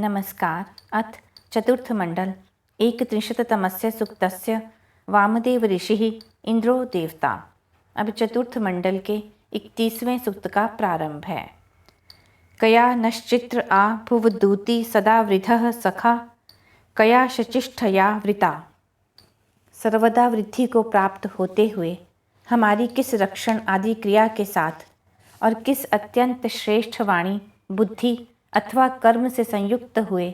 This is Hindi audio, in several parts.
नमस्कार। अथ चतुर्थमण्डल एकत्रिंशत्तमस्य सूक्तस्य वामदेव ऋषिः इंद्रो देवता। अब चतुर्थ मंडल के 31वें सूक्त का प्रारंभ है। कया नश्चित्र आ भुवदूति सदा वृद्धः सखा कया शचिष्ठया वृता। सर्वदा वृद्धि को प्राप्त होते हुए हमारी किस रक्षण आदि क्रिया के साथ और किस अत्यंत श्रेष्ठ वाणी बुद्धि अथवा कर्म से संयुक्त हुए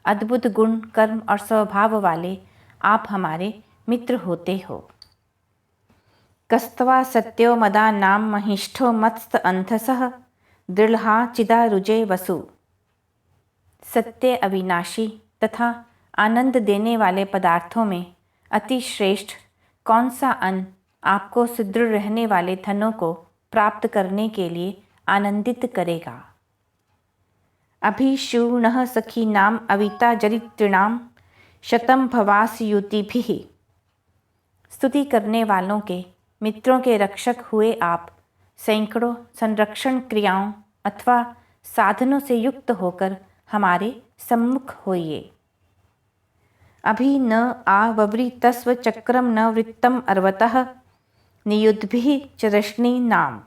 अद्भुत गुण कर्म और स्वभाव वाले आप हमारे मित्र होते हो। कस्त्वा सत्यो मदा नाम महिष्ठो मत्स्त अंधसः दृढ़ा चिदारुजे वसु। सत्य अविनाशी तथा आनंद देने वाले पदार्थों में अति श्रेष्ठ कौन सा अन्न आपको सुदृढ़ रहने वाले धनों को प्राप्त करने के लिए आनंदित करेगा। अभिशूणः सखीनाम अविता जरितृणाम शतम भवासयुतिभिः। स्तुति करने वालों के मित्रों के रक्षक हुए आप सैकड़ों संरक्षण क्रियाओं अथवा साधनों से युक्त होकर हमारे सम्मुख होइए। अभि न आववरी तस्व चक्रम न वृत्तम अर्वतः नियुद्भिः चरष्णी नाम।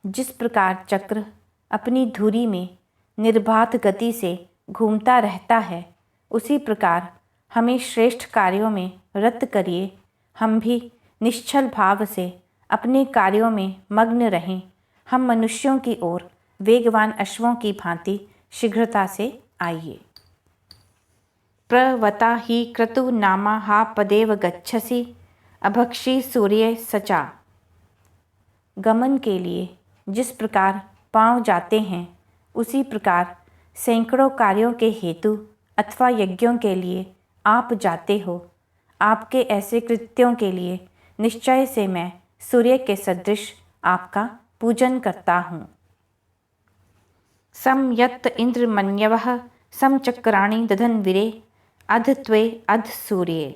जिस प्रकार चक्र अपनी धुरी में निर्बाध गति से घूमता रहता है, उसी प्रकार हमें श्रेष्ठ कार्यों में रत करिए। हम भी निश्चल भाव से अपने कार्यों में मग्न रहें। हम मनुष्यों की ओर वेगवान अश्वों की भांति शीघ्रता से आइए। प्रवता ही क्रतु नामा हा पदेव गच्छसि अभक्षी सूर्य सचा। गमन के लिए जिस प्रकार पांव जाते हैं, उसी प्रकार सैकड़ों कार्यों के हेतु अथवा यज्ञों के लिए आप जाते हो। आपके ऐसे कृत्यों के लिए निश्चय से मैं सूर्य के सदृश आपका पूजन करता हूँ। संयत्त इंद्रमन्यवः समचक्राणि दधन्वीरे अध त्वे अध सूर्ये।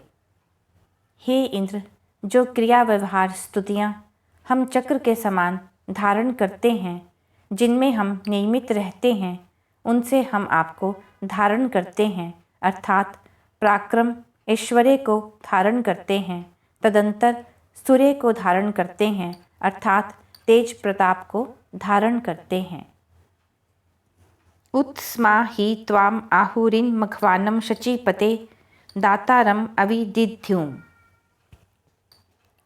हे इंद्र, जो क्रिया व्यवहार स्तुतियाँ हम चक्र के समान धारण करते हैं, जिनमें हम नियमित रहते हैं, उनसे हम आपको धारण करते हैं, अर्थात पराक्रम ऐश्वर्य को धारण करते हैं। तदंतर सूर्य को धारण करते हैं, अर्थात तेज प्रताप को धारण करते हैं। उत्स्मा ही त्वाम आहुरिन मघवानम शचीपते दातारम अविदिध्युम।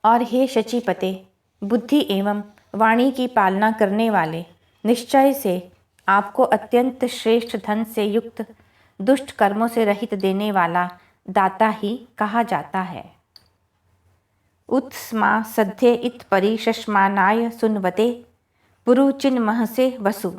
और हे शचीपते, बुद्धि एवं वाणी की पालना करने वाले, निश्चय से आपको अत्यंत श्रेष्ठ धन से युक्त दुष्ट कर्मों से रहित देने वाला दाता ही कहा जाता है। उत्स्मा सध्ये इत परि शश्मानाय सुनवते पुरुचिन्महसे वसु।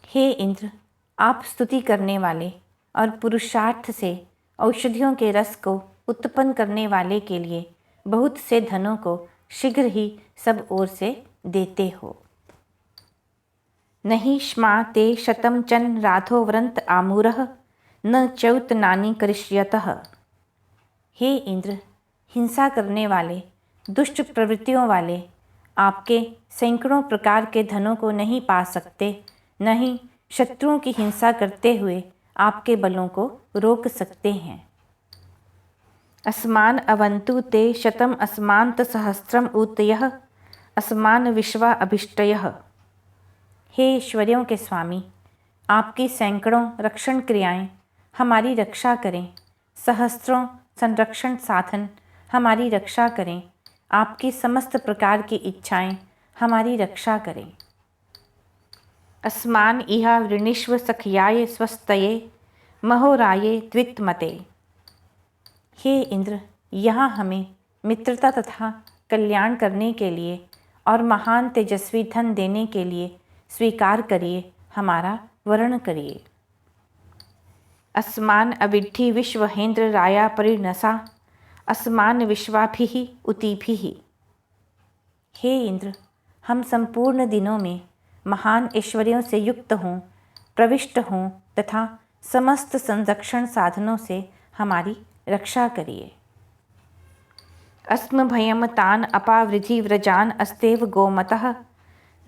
हे इंद्र, आप स्तुति करने वाले और पुरुषार्थ से औषधियों के रस को उत्पन्न करने वाले के लिए बहुत से धनों को शीघ्र ही सब ओर से देते हो। नहीं श्मा ते शतम चन राधो व्रंत आमूरः न चौत नानी करिष्यतः। हे इंद्र, हिंसा करने वाले दुष्ट प्रवृत्तियों वाले आपके सैकड़ों प्रकार के धनों को नहीं पा सकते, न ही शत्रुओं की हिंसा करते हुए आपके बलों को रोक सकते हैं। अस्मान अवंतु ते शतम अस्मांत सहस्त्रम ऊतयः अस्मान विश्वा अभिष्टयः। हे ऐश्वर्यों के स्वामी, आपकी सैकड़ों रक्षण क्रियाएं हमारी रक्षा करें, सहस्त्रों संरक्षण साधन हमारी रक्षा करें, आपकी समस्त प्रकार की इच्छाएं हमारी रक्षा करें। अस्मान इहा वृणीष्व सखयाय स्वस्तये महोराये द्वितमते। हे इंद्र, यहाँ हमें मित्रता तथा कल्याण करने के लिए और महान तेजस्वी धन देने के लिए स्वीकार करिए, हमारा वर्ण करिए। अस्मान अविद्धि विश्वहेन्द्र राया परिणसा अस्मान विश्वाभिः उतिभिः। हे इंद्र, हम संपूर्ण दिनों में महान ऐश्वर्यों से युक्त हों, प्रविष्ट हों तथा समस्त संरक्षण साधनों से हमारी रक्षा करिए। अस्म भयम तान अपावृधि व्रजान अस्तेव गोमतः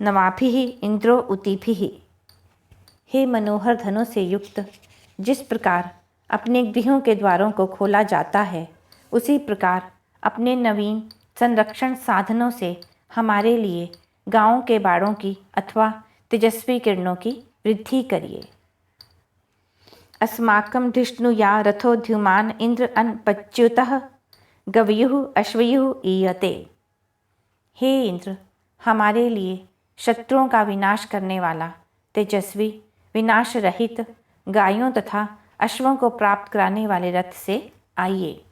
नवाभिः इंद्रो उतिभिः। हे मनोहर धनों से युक्त, जिस प्रकार अपने गृहों के द्वारों को खोला जाता है, उसी प्रकार अपने नवीन संरक्षण साधनों से हमारे लिए गांवों के बाड़ों की अथवा तेजस्वी किरणों की वृद्धि करिए। अस्माकं धिष्णुया रथोद्युमान इंद्र अनपच्युतः गवयुः अश्वयुः ईयते। हे इंद्र, हमारे लिए शत्रुओं का विनाश करने वाला तेजस्वी विनाश रहित गायों तथा अश्वों को प्राप्त कराने वाले रथ से आइए।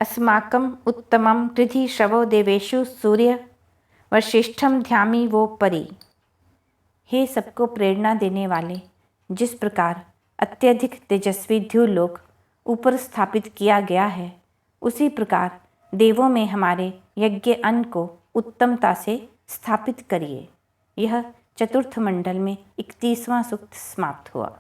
अस्माकं उत्तमं कृधि श्रवो देवेषु सूर्य वशिष्ठम ध्यामी वो परी। हे सबको प्रेरणा देने वाले, जिस प्रकार अत्यधिक तेजस्वी द्युलोक ऊपर स्थापित किया गया है, उसी प्रकार देवों में हमारे यज्ञ अन्न को उत्तमता से स्थापित करिए। यह चतुर्थ मंडल में 31वां सूक्त समाप्त हुआ।